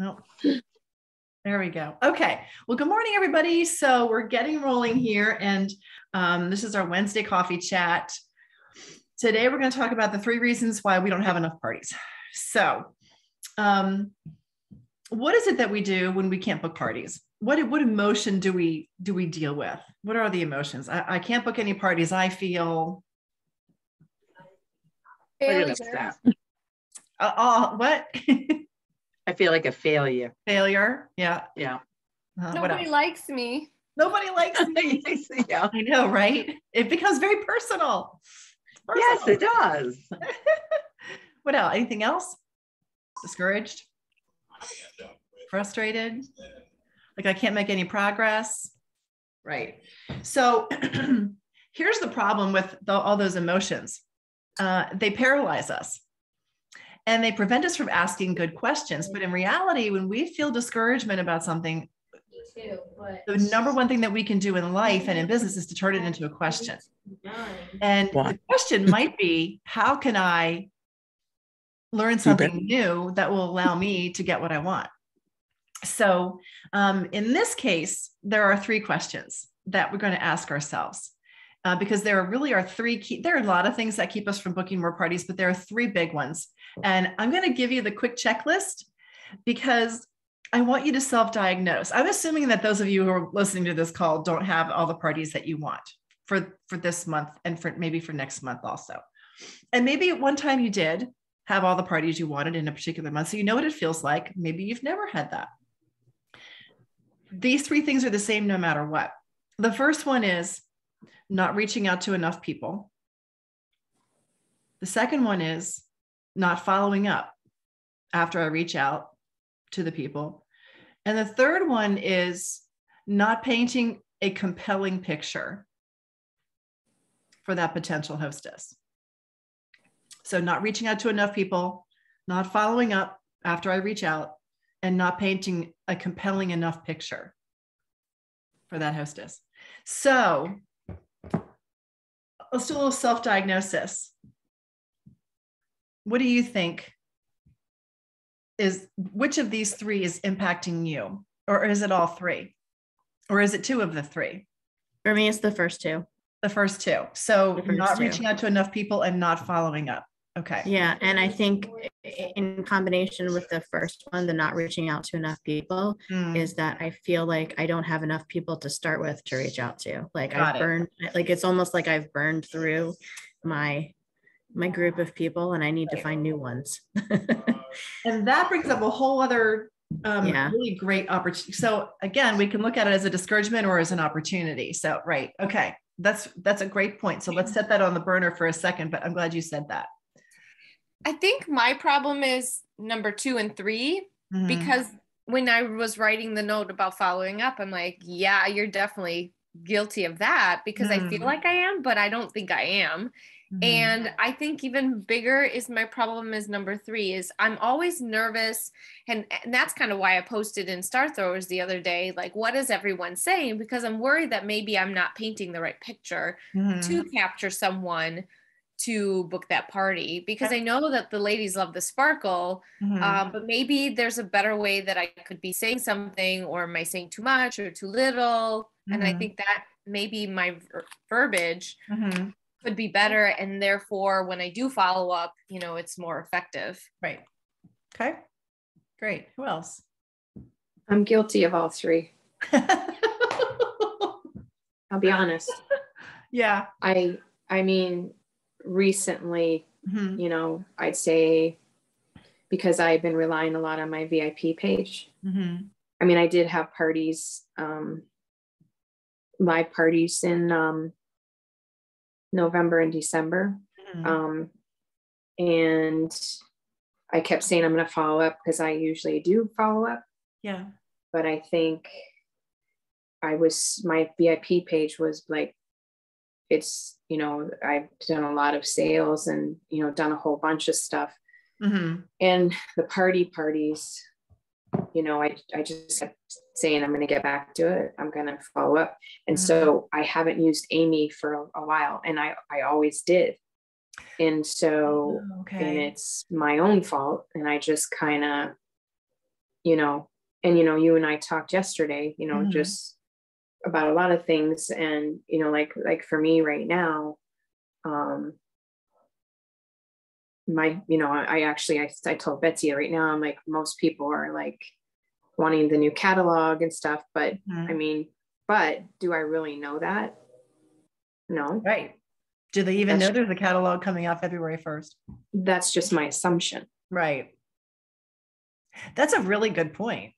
Nope. There we go. Okay. Well, good morning, everybody. So we're getting rolling here, and this is our Wednesday coffee chat. Today, we're going to talk about the 3 reasons why we don't have enough parties. So what is it that we do when we can't book parties? What emotion do we deal with? What are the emotions? I can't book any parties. I feel failure. What? I feel like a failure. Failure. Yeah. Yeah. Nobody likes me. Nobody likes me. Yeah. I know, right? It becomes very personal. Yes, it does. What else? Anything else? Discouraged? Frustrated? Like I can't make any progress? Right. So here's the problem with all those emotions. They paralyze us and they prevent us from asking good questions. But in reality, when we feel discouragement about something, the number one thing that we can do in life and in business is to turn it into a question. And the question might be, how can I learn something new that will allow me to get what I want? So in this case, there are 3 questions that we're going to ask ourselves because there really are 3 key. There are a lot of things that keep us from booking more parties, but there are 3 big ones. And I'm going to give you the quick checklist because I want you to self-diagnose. I'm assuming that those of you who are listening to this call don't have all the parties that you want for this month and maybe for next month also. And maybe at one time you did have all the parties you wanted in a particular month. So you know what it feels like. Maybe you've never had that. These 3 things are the same no matter what. The first one is not reaching out to enough people. The second one is not following up after I reach out to the people. And the third one is not painting a compelling picture for that potential hostess. So not reaching out to enough people, not following up after I reach out, and not painting a compelling enough picture for that hostess. So let's do a little self-diagnosis. What do you think which of these 3 is impacting you? Or is it all 3? Or is it 2 of the 3? For me, it's the first 2. The first 2. So not reaching out to enough people and not following up. Okay. Yeah. And I think in combination with the first one, the not reaching out to enough people is that I feel like I don't have enough people to start with to reach out to. Like it's almost like I've burned through my group of people and I need to find new ones. And that brings up a whole other really great opportunity. So again, we can look at it as a discouragement or as an opportunity. So, right. Okay. That's a great point. So let's set that on the burner for a second, but I'm glad you said that. I think my problem is number 2 and 3, because when I was writing the note about following up, I'm like, yeah, you're definitely guilty of that because I feel like I am, but I don't think I am. And I think even bigger is my problem is number 3 is I'm always nervous. And that's kind of why I posted in Star Throwers the other day, like, what is everyone saying? Because I'm worried that maybe I'm not painting the right picture to capture someone to book that party, because I know that the ladies love the sparkle, but maybe there's a better way that I could be saying something, or am I saying too much or too little? And I think that maybe my verbiage could be better. And therefore, when I do follow up, it's more effective. Right. Okay. Great. Who else? I'm guilty of all 3. I'll be honest. Yeah. I mean, recently, I'd say because I've been relying a lot on my VIP page. I mean, I did have parties, live parties in November and December. And I kept saying I'm going to follow up because I usually do follow up. Yeah. But I think my VIP page was like, it's, I've done a lot of sales and, done a whole bunch of stuff. And the parties, I just kept saying, I'm going to get back to it. I'm going to follow up. And so I haven't used Amy for a while, and I always did. And so, and it's my own fault. And I just kind of you know, and, you know, you and I talked yesterday, you know, just about a lot of things. And, you know, like for me right now, I told Betsy right now, I'm like, most people are like wanting the new catalog and stuff, but I mean, but do I really know that? No. Right. Do they even know there's a catalog coming out February 1st? That's just my assumption. Right. That's a really good point.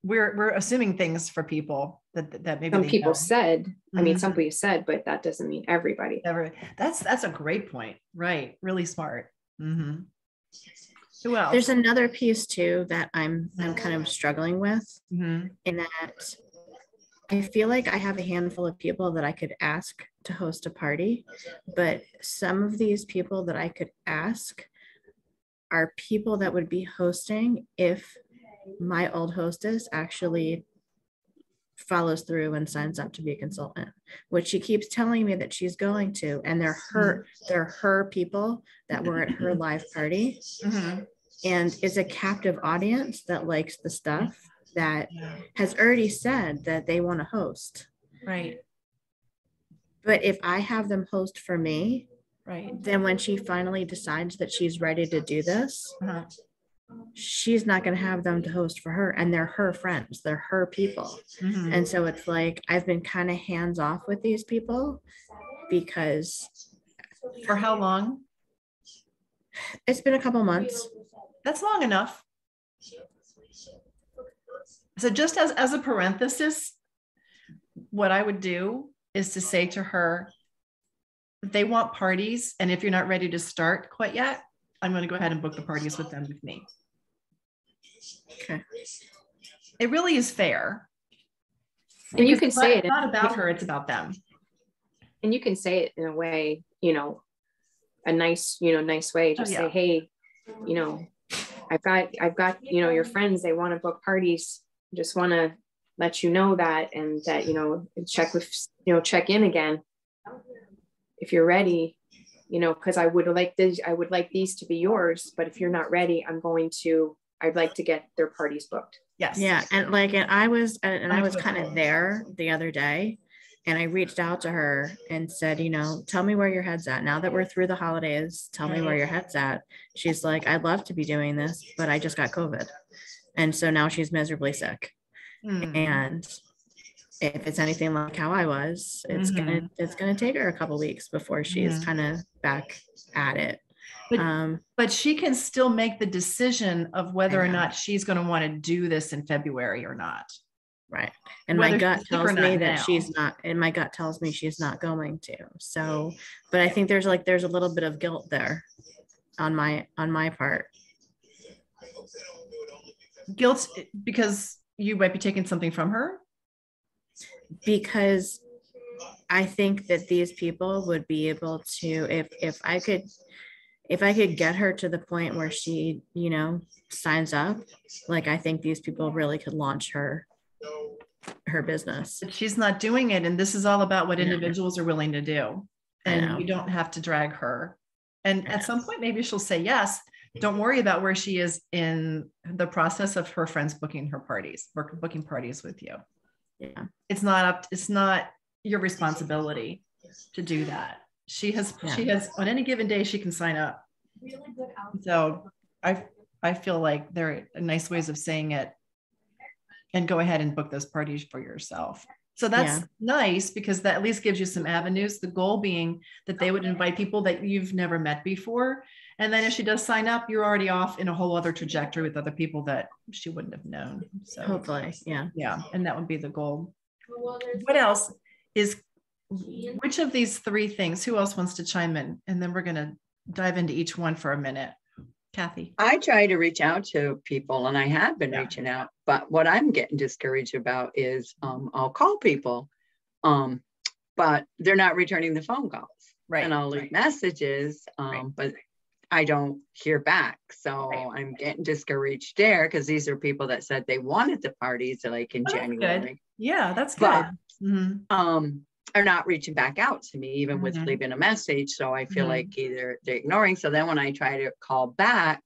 We're assuming things for people that maybe some people know. said, I mean, some people said, but that doesn't mean everybody. That's a great point. Right. Really smart. Who else? There's another piece too that I'm kind of struggling with in that I feel like I have a handful of people that I could ask to host a party, but some of these people that I could ask are people that would be hosting if my old hostess actually follows through and signs up to be a consultant, which she keeps telling me that she's going to, and they're her people that were at her live party, and is a captive audience that likes the stuff that has already said that they want to host. Right. But if I have them host for me, right, then when she finally decides that she's ready to do this, she's not going to have them to host for her, and they're her friends, they're her people. And so it's like I've been kind of hands off with these people because for how long? It's been a couple months. That's long enough. So just as a parenthesis, what I would do is to say to her, they want parties, and if you're not ready to start quite yet, I'm going to go ahead and book the parties with them with me. Okay. It really is fair. And you can say it's not about her, it's about them. And you can say it in a way, you know, a nice way. Just say, hey, you know, I've got, you know, your friends, they want to book parties. Just want to let you know that, and that, you know, check in again if you're ready, you know, because I would like these to be yours, but if you're not ready, I'd like to get their parties booked. Yes. Yeah. And I was kind of there the other day, and I reached out to her and said, you know, tell me where your head's at. Now that we're through the holidays, tell me where your head's at. She's like, I'd love to be doing this, but I just got COVID. And so now she's miserably sick. And if it's anything like how I was, it's gonna take her a couple weeks before she's kind of back at it. But she can still make the decision of whether or not she's going to want to do this in February or not. Right. And my gut tells me that she's not, and my gut tells me she's not going to. So, but I think there's a little bit of guilt there on my part. Guilt because you might be taking something from her? Because I think that these people would be able to, if I could get her to the point where she, you know, signs up, like I think these people really could launch her business. But she's not doing it, and this is all about what individuals are willing to do, and you don't have to drag her. And at some point, maybe she'll say yes. Don't worry about where she is in the process of her friends booking parties with you. Yeah. It's not your responsibility to do that. She has on any given day, she can sign up. So I feel like there are nice ways of saying it, and go ahead and book those parties for yourself. So that's nice, because that at least gives you some avenues. The goal being that they would invite people that you've never met before. And then if she does sign up, you're already off in a whole other trajectory with other people that she wouldn't have known. So hopefully, yeah. And that would be the goal. What else which of these three things, who else wants to chime in? And then we're going to dive into each one for a minute. Kathy. I try to reach out to people, and I have been reaching out, but what I'm getting discouraged about is I'll call people, but they're not returning the phone calls. Right. And I'll leave messages, but I don't hear back. So I'm getting discouraged there, because these are people that said they wanted the parties like in January. Good. Yeah, that's good. But, are not reaching back out to me, even with leaving a message. So I feel like either they're ignoring. So then when I try to call back,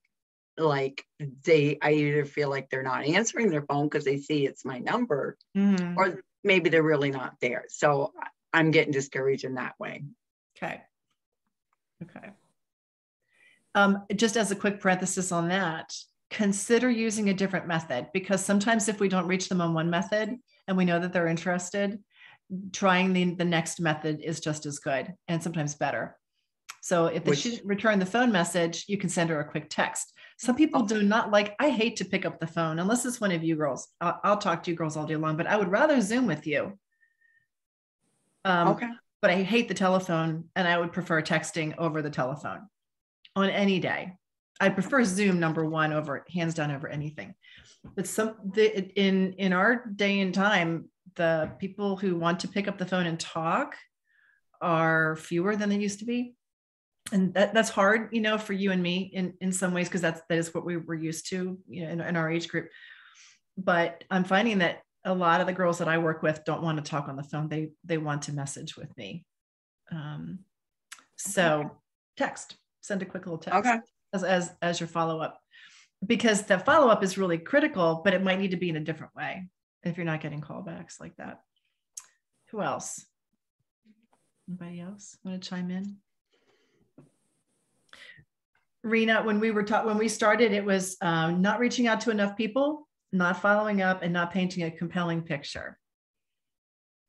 like I either feel like they're not answering their phone because they see it's my number, or maybe they're really not there. So I'm getting discouraged in that way. Okay. Just as a quick parenthesis on that, consider using a different method, because sometimes if we don't reach them on one method and we know that they're interested, trying the next method is just as good and sometimes better. So if they should return the phone message, you can send her a quick text. Some people do not like, I hate to pick up the phone unless it's one of you girls. I'll talk to you girls all day long, but I would rather Zoom with you. But I hate the telephone, and I would prefer texting over the telephone on any day. I prefer Zoom number one over, hands down, over anything. But in our day and time, the people who want to pick up the phone and talk are fewer than they used to be. And that's hard, for you and me in some ways, because that is what we were used to, in our age group. But I'm finding that a lot of the girls that I work with don't want to talk on the phone. They want to message with me. So text, send a quick little text as your follow-up, because the follow-up is really critical, but it might need to be in a different way if you're not getting callbacks like that. Who else? Anybody else want to chime in? Rena, when we started, it was not reaching out to enough people, not following up, and not painting a compelling picture.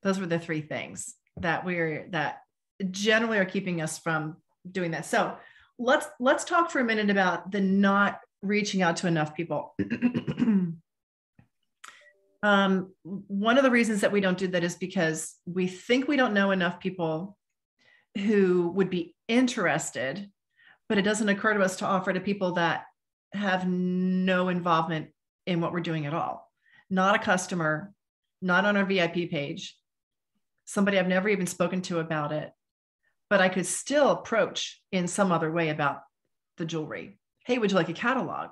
Those were the three things that generally are keeping us from doing that. So let's talk for a minute about the not reaching out to enough people. One of the reasons that we don't do that is because we think we don't know enough people who would be interested, but it doesn't occur to us to offer to people that have no involvement in what we're doing at all. Not a customer, not on our VIP page, somebody I've never even spoken to about it, but I could still approach in some other way about the jewelry. Hey, would you like a catalog?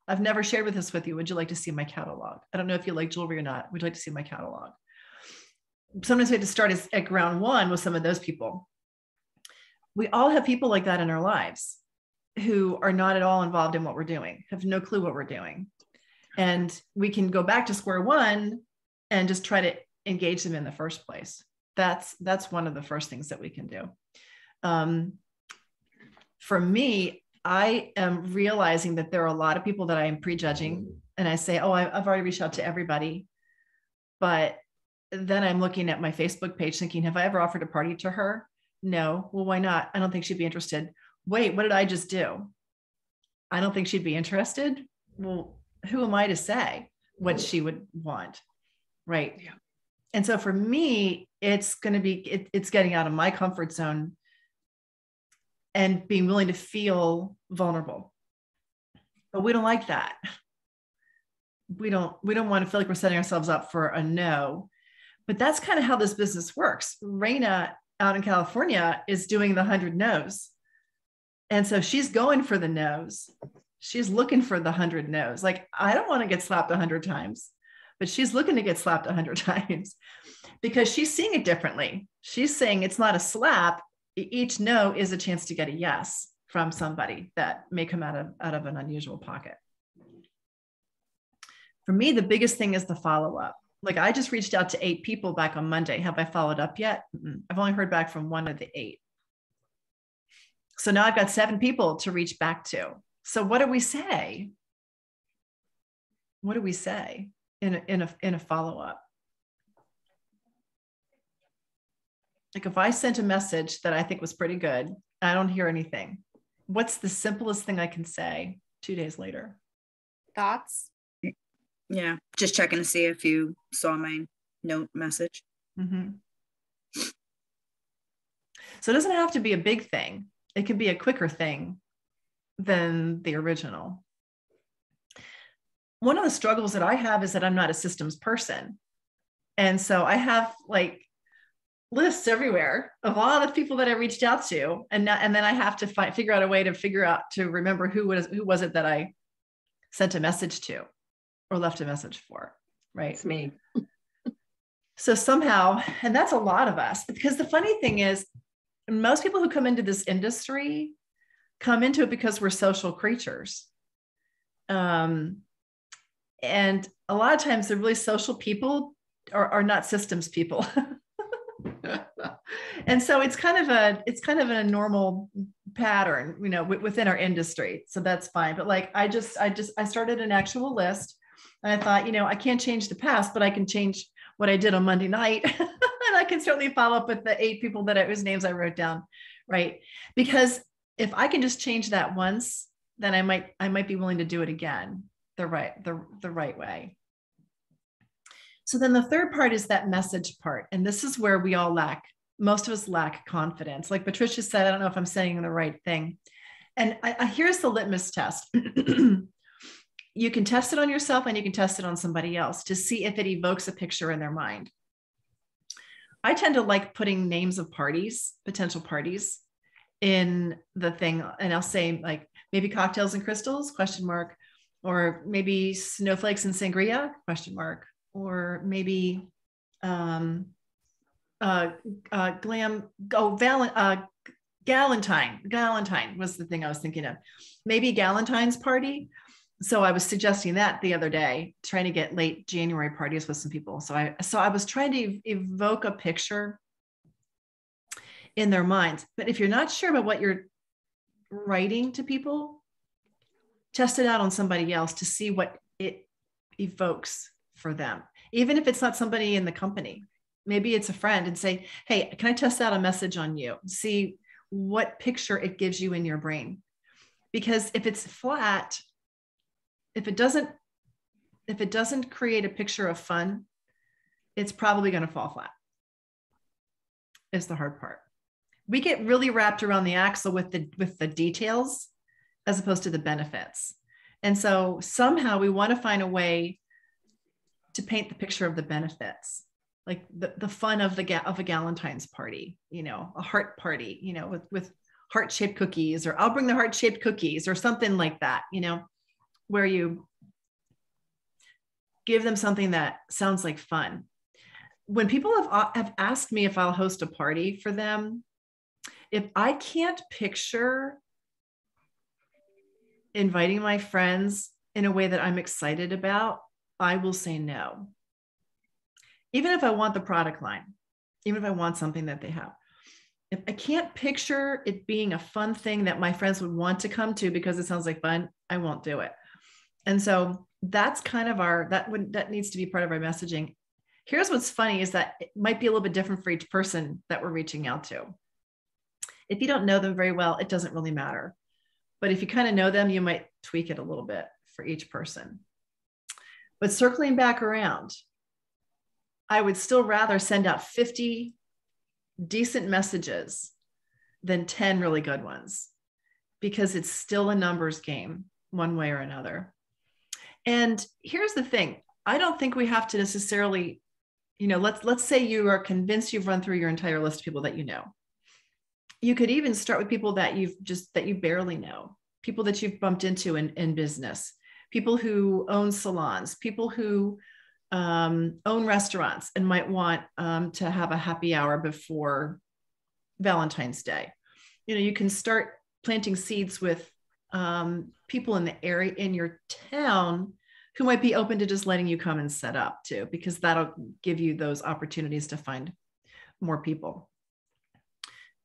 I've never shared this with you. Would you like to see my catalog? I don't know if you like jewelry or not. Would you like to see my catalog? Sometimes we have to start at ground one with some of those people. We all have people like that in our lives who are not at all involved in what we're doing, have no clue what we're doing. And we can go back to square one and just try to engage them in the first place. That's one of the first things that we can do. For me, I am realizing that there are a lot of people that I am prejudging, and I say, oh, I've already reached out to everybody. But then I'm looking at my Facebook page thinking, have I ever offered a party to her? No. Well, why not? I don't think she'd be interested. Wait, what did I just do? I don't think she'd be interested. Well, who am I to say what she would want? Right. Yeah. And so for me, it's going to be, it's getting out of my comfort zone and being willing to feel vulnerable. But we don't like that. We don't want to feel like we're setting ourselves up for a no. But that's kind of how this business works. Raina out in California is doing the 100 no's. And so she's going for the no's. She's looking for the 100 no's. Like, I don't want to get slapped 100 times, but she's looking to get slapped 100 times because she's seeing it differently. She's saying it's not a slap. Each no is a chance to get a yes from somebody that may come out of an unusual pocket. For me, the biggest thing is the follow-up. Like, I just reached out to 8 people back on Monday. Have I followed up yet? I've only heard back from 1 of the 8. So now I've got 7 people to reach back to. So what do we say? What do we say in a follow-up? Like, if I sent a message that I think was pretty good, I don't hear anything. What's the simplest thing I can say 2 days later? Thoughts? Yeah, just checking to see if you saw my note message. Mm-hmm. So it doesn't have to be a big thing. It can be a quicker thing than the original. One of the struggles that I have is that I'm not a systems person. And so I have like lists everywhere of all the people that I reached out to. And then I have to figure out a way to remember who was it that I sent a message to or left a message for, right? It's me. So somehow, and that's a lot of us, because the funny thing is, most people who come into this industry come into it because we're social creatures. And a lot of times the really social people are not systems people. And so it's kind of a normal pattern, you know, within our industry. So that's fine. But like, I started an actual list, and I thought, you know, I can't change the past, but I can change what I did on Monday night. And I can certainly follow up with the 8 people whose names I wrote down. Right. Because if I can just change that once, then I might be willing to do it again the right way. So then the third part is that message part. And this is where most of us lack confidence. Like Patricia said, I don't know if I'm saying the right thing. And here's the litmus test. You can test it on yourself and you can test it on somebody else to see if it evokes a picture in their mind. I tend to like putting names of parties, potential parties, in the thing. And I'll say like maybe cocktails and crystals, ? Or maybe snowflakes and sangria, ? Or maybe Galentine was the thing I was thinking of. Maybe Galentine's party. So I was suggesting that the other day, trying to get late January parties with some people. So I was trying to evoke a picture in their minds. But if you're not sure about what you're writing to people, test it out on somebody else to see what it evokes for them. Even if it's not somebody in the company, maybe it's a friend, and say, hey, can I test out a message on you? See what picture it gives you in your brain. Because if it's flat, if it doesn't create a picture of fun, it's probably going to fall flat. Is the hard part. We get really wrapped around the axle with the details as opposed to the benefits. And so somehow we want to find a way to paint the picture of the benefits, like the fun of a Galentine's party, you know, a heart party, you know, with heart-shaped cookies, or I'll bring the heart-shaped cookies, or something like that, you know, where you give them something that sounds like fun. When people have asked me if I'll host a party for them, if I can't picture inviting my friends in a way that I'm excited about, I will say no. Even if I want the product line, even if I want something that they have. If I can't picture it being a fun thing that my friends would want to come to because it sounds like fun, I won't do it. And so that's kind of that needs to be part of our messaging. Here's what's funny is that it might be a little bit different for each person that we're reaching out to. If you don't know them very well, it doesn't really matter. But if you kind of know them, you might tweak it a little bit for each person. But circling back around, I would still rather send out 50 decent messages than 10 really good ones, because it's still a numbers game one way or another. And here's the thing. I don't think we have to necessarily, you know, let's say you are convinced you've run through your entire list of people that you know. You could even start with people that you barely know, people that you've bumped into in business, people who own salons, people who own restaurants and might want to have a happy hour before Valentine's Day. You know, you can start planting seeds with people in the area, in your town, who might be open to just letting you come and set up too, because that'll give you those opportunities to find more people.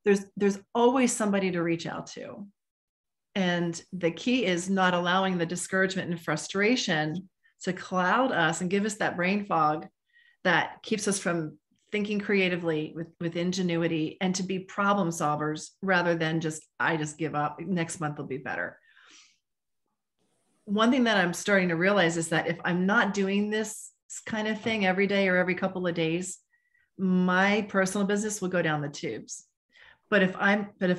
There's always somebody to reach out to. And the key is not allowing the discouragement and frustration to cloud us and give us that brain fog that keeps us from thinking creatively with ingenuity, and to be problem solvers rather than I just give up. Next month will be better. One thing that I'm starting to realize is that if I'm not doing this kind of thing every day or every couple of days, my personal business will go down the tubes. But if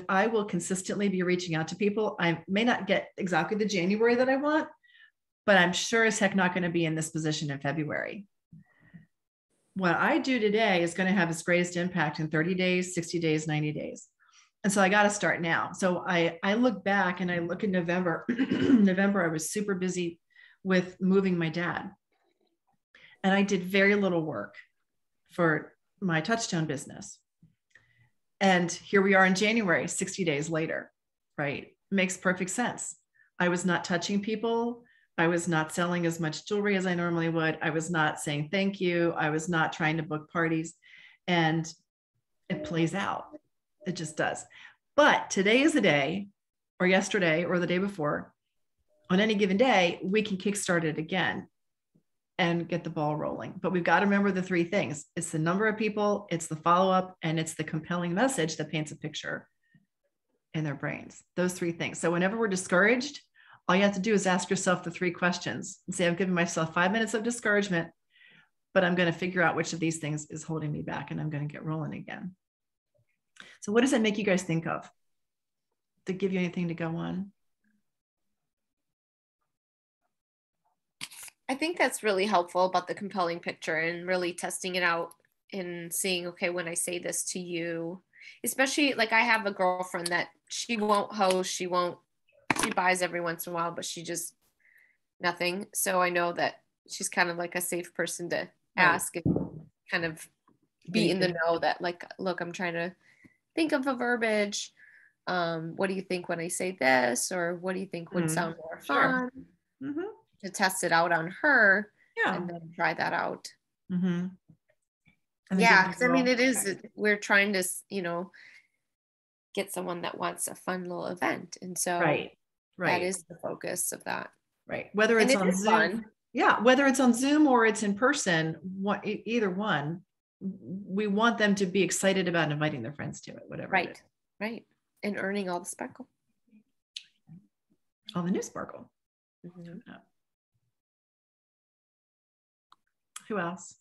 I will consistently be reaching out to people, I may not get exactly the January that I want, but I'm sure as heck not going to be in this position in February. What I do today is going to have its greatest impact in 30 days, 60 days, 90 days. And so I got to start now. So I look back and I look at November. November, I was super busy with moving my dad. And I did very little work for my Touchstone business. And here we are in January, 60 days later, right? Makes perfect sense. I was not touching people. I was not selling as much jewelry as I normally would. I was not saying thank you. I was not trying to book parties. And it plays out. It just does. But today is the day, or yesterday, or the day before, on any given day, we can kickstart it again and get the ball rolling. But we've got to remember the three things. It's the number of people, it's the follow-up, and it's the compelling message that paints a picture in their brains. Those three things. So whenever we're discouraged, all you have to do is ask yourself the three questions and say, I've given myself 5 minutes of discouragement, but I'm going to figure out which of these things is holding me back, and I'm going to get rolling again. So what does that make you guys think of? To give you anything to go on? I think that's really helpful about the compelling picture and really testing it out and seeing, okay, when I say this to you, especially like I have a girlfriend that she won't host, she buys every once in a while, but she just nothing. So I know that she's kind of like a safe person to ask and kind of be in the know that like, look, I'm trying to think of a verbiage. What do you think when I say this? Or what do you think would sound more fun? Mm-hmm. To test it out on her, Yeah, and then try that out. Mm-hmm. Yeah, because I mean, it is, we're trying to, get someone that wants a fun little event. And so that is the focus of that. Right. Whether it's on Zoom. Fun. Yeah. Whether it's on Zoom or it's in person, either one, we want them to be excited about inviting their friends to it, whatever. Right. Right. And earning all the sparkle. All the new sparkle. Mm-hmm. Who else?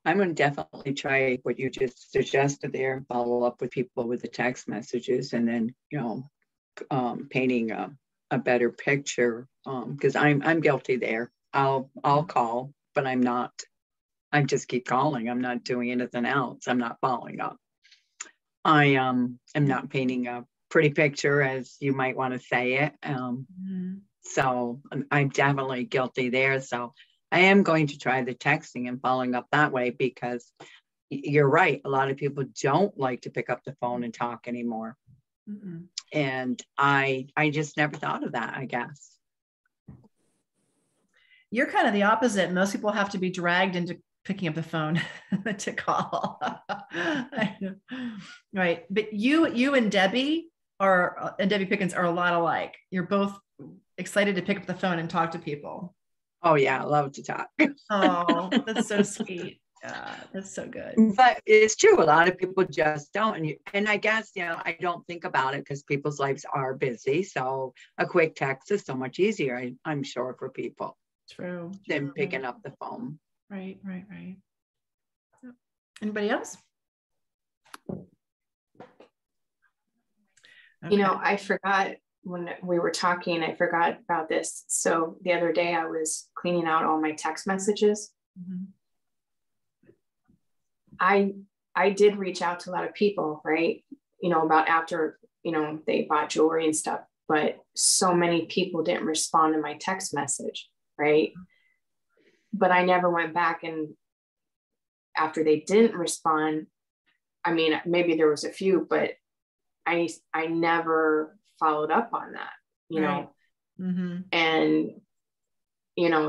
I'm going to definitely try what you just suggested there, follow up with people with the text messages, and then, painting a better picture. Because I'm guilty there. I'll call, but I just keep calling. I'm not doing anything else. I'm not following up. I am not painting a pretty picture, as you might want to say it. So I'm definitely guilty there. So I am going to try the texting and following up that way, because you're right. A lot of people don't like to pick up the phone and talk anymore. Mm-hmm. And I just never thought of that, I guess. You're kind of the opposite. Most people have to be dragged into picking up the phone to call. Right. But you and Debbie Pickens are a lot alike. You're both excited to pick up the phone and talk to people. Oh yeah, I love to talk. Oh, that's so sweet. Yeah, that's so good. But it's true. A lot of people just don't. And I guess, I don't think about it because people's lives are busy. So a quick text is so much easier, I'm sure, for people. True. Than picking up the phone. Right. Anybody else? Okay. I forgot when we were talking, I forgot about this. So the other day I was cleaning out all my text messages. Mm-hmm. I did reach out to a lot of people, right? About after, they bought jewelry and stuff, but so many people didn't respond to my text message, right? But I never went back, and after they didn't respond, I mean, maybe there was a few, but I never followed up on that, right. Mm-hmm. And,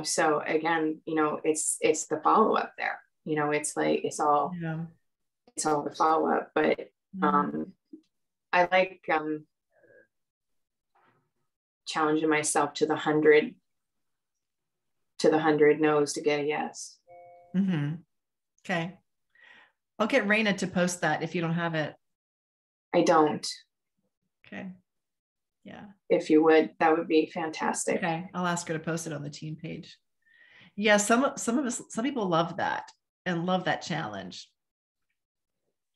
so again, it's the follow-up there, it's like, it's all the follow-up, but, I like, challenging myself to the 100 no's to get a yes. Mm-hmm. Okay. I'll get Raina to post that if you don't have it. I don't. Okay. Yeah. If you would, that would be fantastic. Okay. I'll ask her to post it on the team page. Yeah. Some people love that and love that challenge.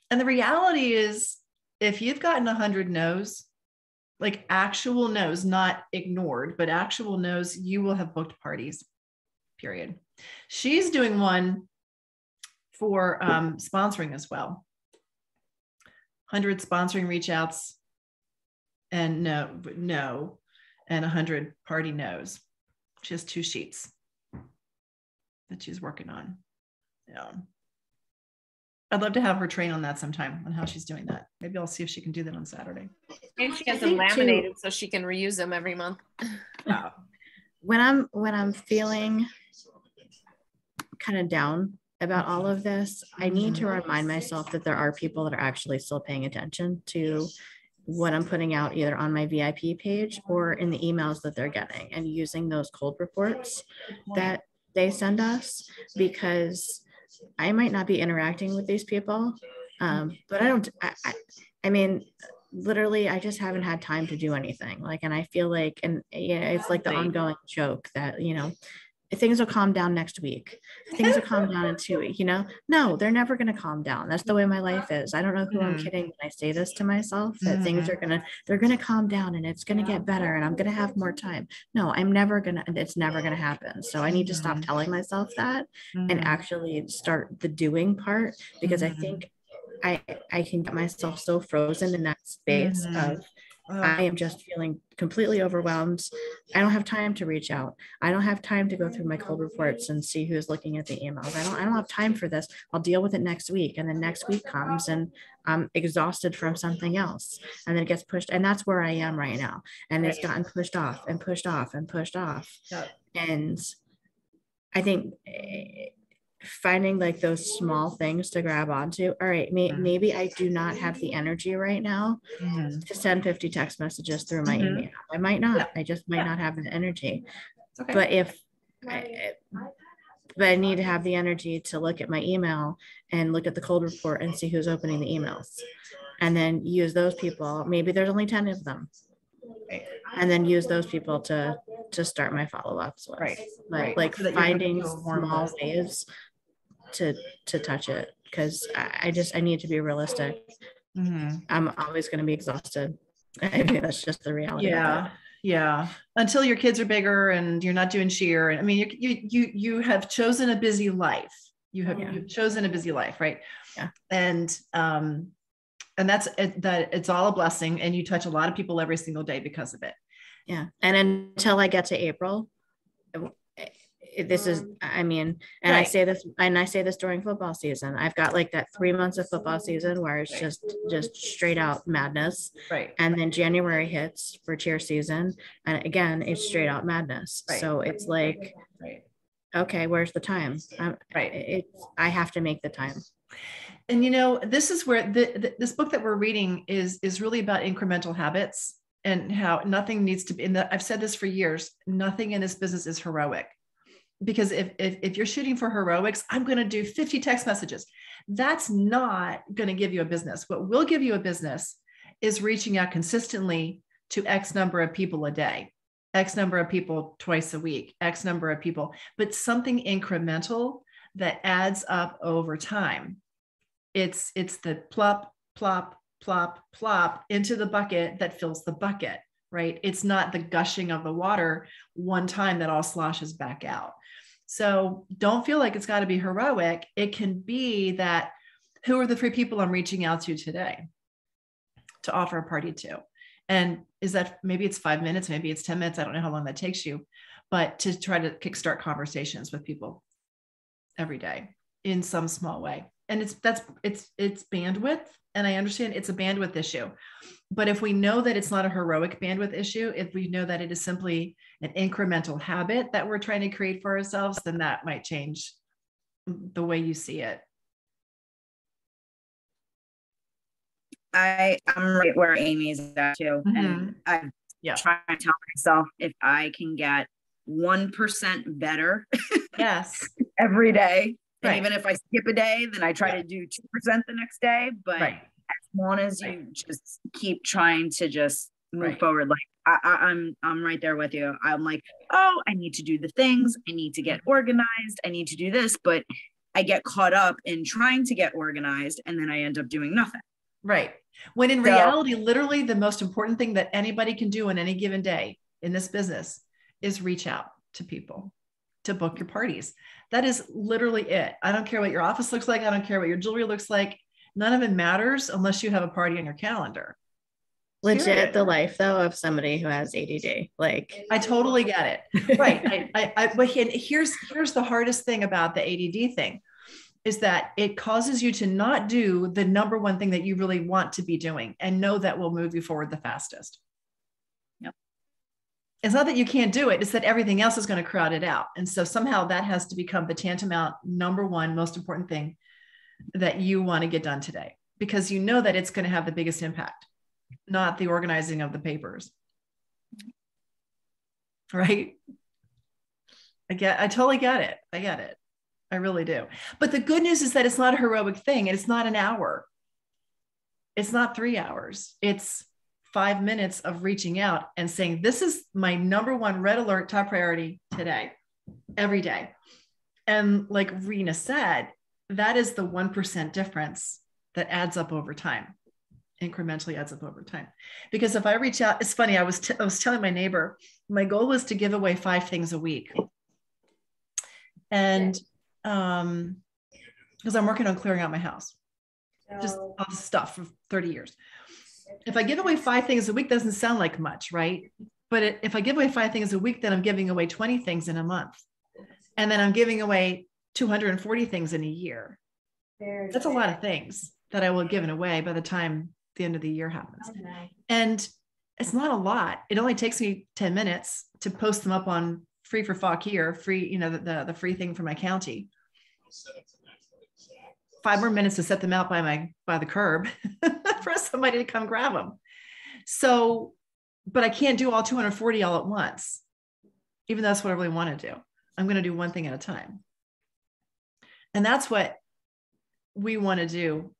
And the reality is, if you've gotten 100 no's, like actual no's, not ignored, but actual no's, you will have booked parties, period. She's doing one for sponsoring as well. 100 sponsoring reach outs and no, and 100 party no's. She has 2 sheets that she's working on. Yeah. I'd love to have her train on that sometime, on how she's doing that. Maybe I'll see if she can do that on Saturday. And she has them laminated so she can reuse them every month. Wow. When I'm feeling kind of down about all of this, I need to remind myself that there are people that are actually still paying attention to what I'm putting out either on my VIP page or in the emails that they're getting, and using those cold reports that they send us, because I might not be interacting with these people, but I mean, literally, I just haven't had time to do anything. Like, and I feel like, and yeah, it's like the ongoing joke that, things will calm down next week. Things will calm down in 2 weeks, No, they're never going to calm down. That's the way my life is. I don't know who I'm kidding when I say this to myself, that things they're going to calm down and it's going to get better and I'm going to have more time. No, it's never going to happen. So I need to stop telling myself that and actually start the doing part, because I think I can get myself so frozen in that space of, I am just feeling completely overwhelmed. I don't have time to reach out. I don't have time to go through my cold reports and see who's looking at the emails. I don't have time for this. I'll deal with it next week. And then next week comes and I'm exhausted from something else. And then it gets pushed. And that's where I am right now. And it's gotten pushed off and pushed off and pushed off. Yep. And I think finding like those small things to grab onto. All right, maybe I do not have the energy right now to send 50 text messages through my email. I might not. I just might not have the energy. Okay. But I need to have the energy to look at my email and look at the cold report and see who's opening the emails, and then use those people. Maybe there's only 10 of them. Right. And then use those people to start my follow-ups with. Right. Like so finding small ways to touch it, because I need to be realistic. I'm always going to be exhausted. I think that's just the reality. Yeah. Until your kids are bigger and you're not doing cheer. And I mean, you have chosen a busy life. You've chosen a busy life, right? Yeah. And that's it, that it's all a blessing, and you touch a lot of people every single day because of it. Yeah. And until I get to April, this is, I mean, and right. I say this during football season. I've got like that 3 months of football season where it's just straight out madness. Right. And then January hits for cheer season. And again, it's straight out madness. Right. So it's like, okay, where's the time? I have to make the time. And this is where this book that we're reading is really about incremental habits, and how nothing needs to be I've said this for years, nothing in this business is heroic. Because if you're shooting for heroics, I'm going to do 50 text messages. That's not going to give you a business. What will give you a business is reaching out consistently to X number of people a day, X number of people twice a week, X number of people, but something incremental that adds up over time. It's the plop, plop, plop, plop into the bucket that fills the bucket, right? It's not the gushing of the water one time that all sloshes back out. So don't feel like it's got to be heroic. It can be that, who are the 3 people I'm reaching out to today to offer a party to? And is that, maybe it's 5 minutes, maybe it's 10 minutes. I don't know how long that takes you, but to try to kickstart conversations with people every day in some small way. And it's bandwidth. And I understand it's a bandwidth issue, but if we know that it's not a heroic bandwidth issue, if we know that it is simply an incremental habit that we're trying to create for ourselves, then that might change the way you see it. I'm right where Amy's at too. And I'm trying to tell myself, if I can get 1% better every day, and even if I skip a day, then I try to do 2% the next day. But as long as you just keep trying to just move forward, like I'm right there with you. I'm like, oh, I need to do the things. I need to get organized. I need to do this. But I get caught up in trying to get organized, and then I end up doing nothing. Right. When in reality, literally the most important thing that anybody can do on any given day in this business is reach out to people to book your parties. That is literally it. I don't care what your office looks like. I don't care what your jewelry looks like. None of it matters unless you have a party on your calendar. Legit the life though of somebody who has ADD. Like, I totally get it. Right. But here's the hardest thing about the ADD thing is that it causes you to not do the number one thing that you really want to be doing and know that will move you forward the fastest. Yep. It's not that you can't do it, it's that everything else is going to crowd it out. And so somehow that has to become the tantamount number one most important thing that you want to get done today, because you know that it's going to have the biggest impact, not the organizing of the papers. Right? I totally get it. I get it. I really do. But the good news is that it's not a heroic thing, and it's not an hour. It's not 3 hours. It's 5 minutes of reaching out and saying, this is my number one red alert top priority today, every day. And like Rena said, that is the 1% difference that adds up over time, incrementally adds up over time. Because if I reach out, it's funny, I was telling my neighbor, my goal was to give away 5 things a week. And because I'm working on clearing out my house, just all the stuff for 30 years. If I give away 5 things a week, doesn't sound like much, right? But if I give away 5 things a week, then I'm giving away 20 things in a month. And then I'm giving away 240 things in a year. That's a lot of things that I will have given away by the time the end of the year happens. And it's not a lot. It only takes me 10 minutes to post them up on Free for Fauquier, free, the free thing for my county. 5 more minutes to set them out by the curb for somebody to come grab them. So, but I can't do all 240 all at once, even though that's what I really want to do. I'm going to do one thing at a time. And that's what we want to do.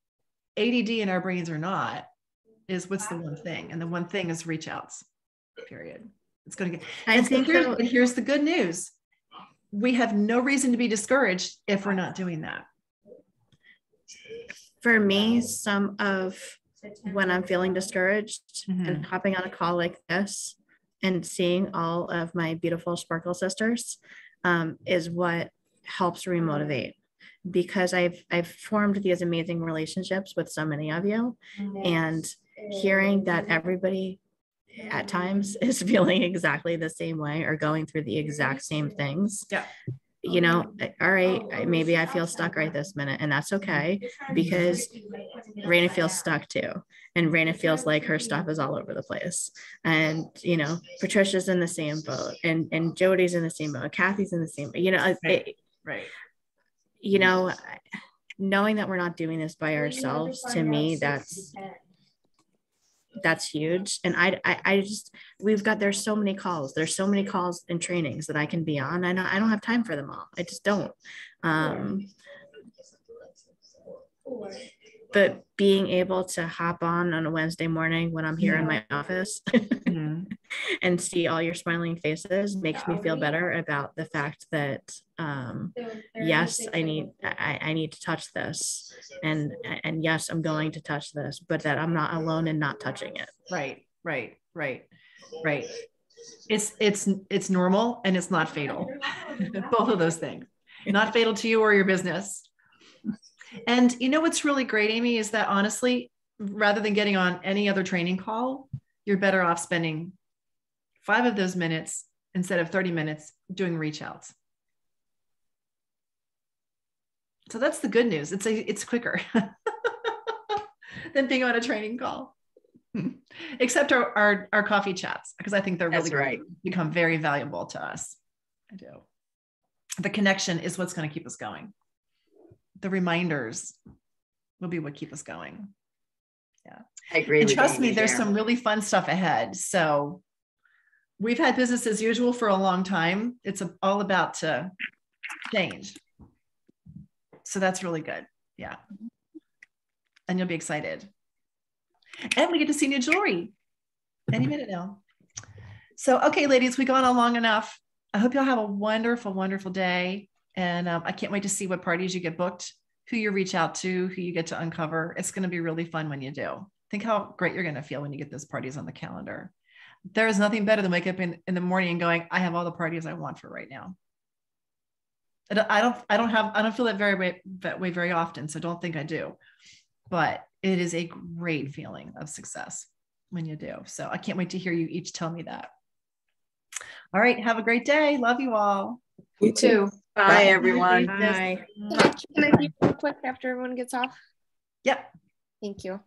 ADD in our brains or not, is what's the one thing. And the one thing is reach outs, period. It's going to get, and here's the good news. We have no reason to be discouraged if we're not doing that. For me, some of when I'm feeling discouraged and hopping on a call like this and seeing all of my beautiful sparkle sisters is what helps remotivate, because I've formed these amazing relationships with so many of you, and hearing that everybody at times is feeling exactly the same way or going through the exact same things. Yeah. All right, maybe I feel stuck right this minute, and that's okay, because Raina feels stuck too. And Raina feels like her stuff is all over the place. And, Patricia's in the same boat, and Jody's in the same boat. Kathy's in the same boat, right. Knowing that we're not doing this by ourselves, to me, that's huge. And there's so many calls and trainings that I can be on, and I don't have time for them all. I just don't. But being able to hop on a Wednesday morning when I'm here in my office and see all your smiling faces makes me feel better about the fact that yes, I need to touch this, and yes, I'm going to touch this, but that I'm not alone in not touching it. Right. It's normal, and it's not fatal. Both of those things, not fatal to you or your business. And what's really great, Amy, is that honestly, rather than getting on any other training call, you're better off spending 5 of those minutes instead of 30 minutes doing reach outs. So that's the good news. It's quicker than being on a training call, except our coffee chats, because I think they're really become very valuable to us. I do. The connection is what's going to keep us going. The reminders will be what keep us going. Yeah. I agree. And trust me, there's some really fun stuff ahead. So we've had business as usual for a long time. It's all about to change. So that's really good. Yeah. And you'll be excited. And we get to see new jewelry any minute now. So, okay, ladies, we've gone on long enough. I hope y'all have a wonderful, wonderful day. And I can't wait to see what parties you get booked, who you reach out to, who you get to uncover. It's going to be really fun when you do. Think how great you're going to feel when you get those parties on the calendar. There is nothing better than wake up in the morning and going, I have all the parties I want for right now. I don't feel that way very often. So don't think I do, but it is a great feeling of success when you do. So I can't wait to hear you each tell me that. All right. Have a great day. Love you all. You too. Bye, everyone. Bye. Can I keep real quick after everyone gets off? Yep. Thank you.